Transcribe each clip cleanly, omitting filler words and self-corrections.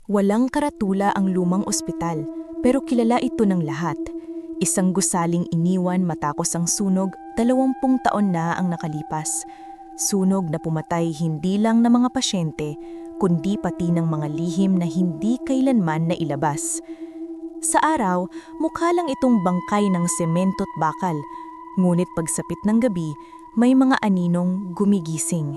Walang karatula ang lumang ospital, pero kilala ito ng lahat. Isang gusaling iniwan matapos ang sunog, 20 taon na ang nakalipas. Sunog na pumatay hindi lang ng mga pasyente, kundi pati ng mga lihim na hindi kailanman nailabas. Sa araw, mukha lang itong bangkay ng semento't bakal, ngunit pagsapit ng gabi, may mga aninong gumigising.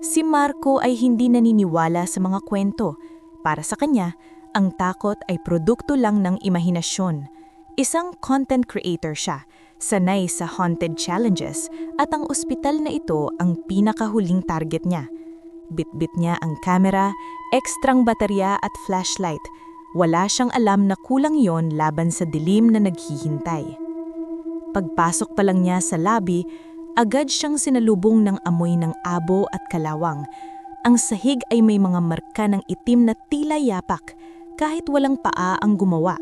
Si Marco ay hindi naniniwala sa mga kwento. Para sa kanya, ang takot ay produkto lang ng imahinasyon. Isang content creator siya, sanay sa haunted challenges, at ang ospital na ito ang pinakahuling target niya. Bitbit niya ang kamera, ekstrang baterya at flashlight. Wala siyang alam na kulang yon laban sa dilim na naghihintay. Pagpasok pa lang niya sa lobby, agad siyang sinalubong ng amoy ng abo at kalawang. Ang sahig ay may mga marka ng itim na tila yapak, kahit walang paa ang gumawa.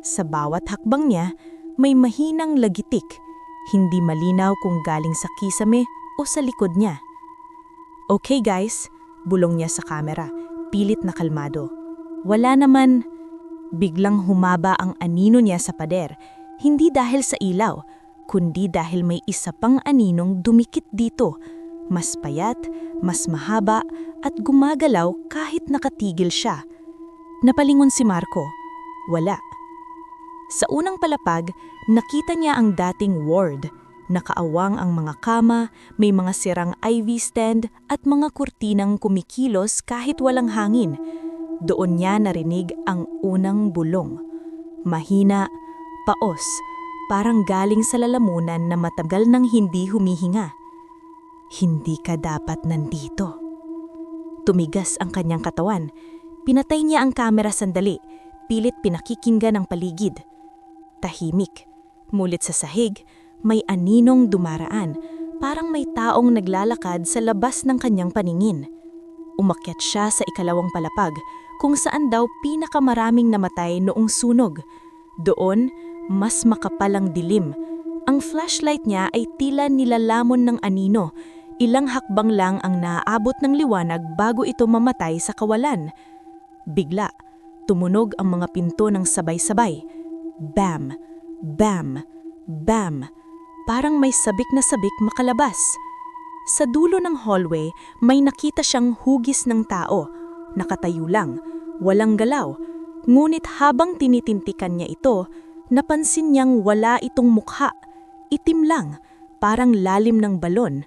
Sa bawat hakbang niya, may mahinang lagitik, hindi malinaw kung galing sa kisame o sa likod niya. "Okay guys," bulong niya sa kamera, pilit na kalmado. Wala naman. Biglang humaba ang anino niya sa pader, hindi dahil sa ilaw, kundi dahil may isa pang aninong dumikit dito. Mas payat, mas mahaba, at gumagalaw kahit nakatigil siya. Napalingon si Marco. Wala. Sa unang palapag, nakita niya ang dating ward. Nakaawang ang mga kama, may mga sirang IV stand at mga kurtinang kumikilos kahit walang hangin. Doon niya narinig ang unang bulong. Mahina, paos, parang galing sa lalamunan na matagal nang hindi humihinga. "Hindi ka dapat nandito." Tumigas ang kanyang katawan. Pinatay niya ang kamera sandali, pilit pinakikinggan ang paligid. Tahimik. Mulit sa sahig, may aninong dumaraan, parang may taong naglalakad sa labas ng kanyang paningin. Umakyat siya sa ikalawang palapag, kung saan daw pinakamaraming namatay noong sunog. Doon, mas makapal ang dilim. Ang flashlight niya ay tila nilalamon ng anino. Ilang hakbang lang ang naaabot ng liwanag bago ito mamatay sa kawalan. Bigla, tumunog ang mga pinto ng sabay-sabay. Bam! Bam! Bam! Parang may sabik na sabik makalabas. Sa dulo ng hallway, may nakita siyang hugis ng tao. Nakatayo lang, walang galaw. Ngunit habang tinitintikan niya ito, napansin niyang wala itong mukha. Itim lang, parang lalim ng balon.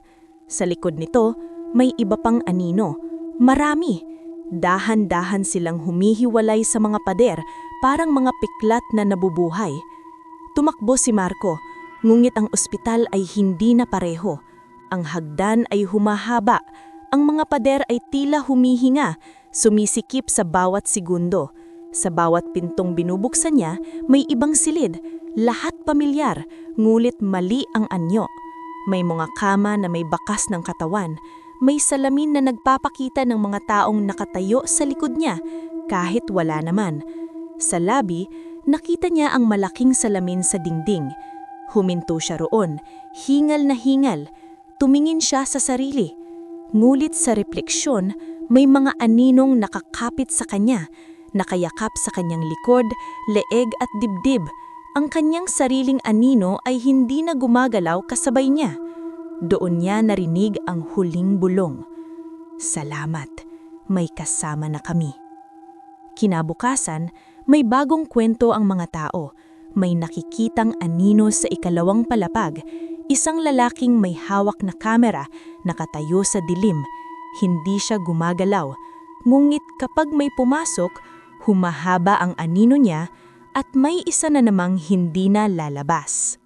Sa likod nito, may iba pang anino. Marami. Dahan-dahan silang humihiwalay sa mga pader, parang mga piklat na nabubuhay. Tumakbo si Marco, ngunit ang ospital ay hindi na pareho. Ang hagdan ay humahaba. Ang mga pader ay tila humihinga, sumisikip sa bawat segundo. Sa bawat pintong binubuksan niya, may ibang silid. Lahat pamilyar, ngulit mali ang anyo. May mga kama na may bakas ng katawan. May salamin na nagpapakita ng mga taong nakatayo sa likod niya, kahit wala naman. Sa lobby, nakita niya ang malaking salamin sa dingding. Huminto siya roon, hingal na hingal. Tumingin siya sa sarili. Ngulit sa refleksyon, may mga aninong nakakapit sa kanya, nakayakap sa kanyang likod, leeg at dibdib. Ang kanyang sariling anino ay hindi na gumagalaw kasabay niya. Doon niya narinig ang huling bulong. "Salamat, may kasama na kami." Kinabukasan, may bagong kwento ang mga tao. May nakikitang anino sa ikalawang palapag, isang lalaking may hawak na kamera, nakatayo sa dilim. Hindi siya gumagalaw. Ngunit kapag may pumasok, humahaba ang anino niya at may isa na namang hindi na lalabas.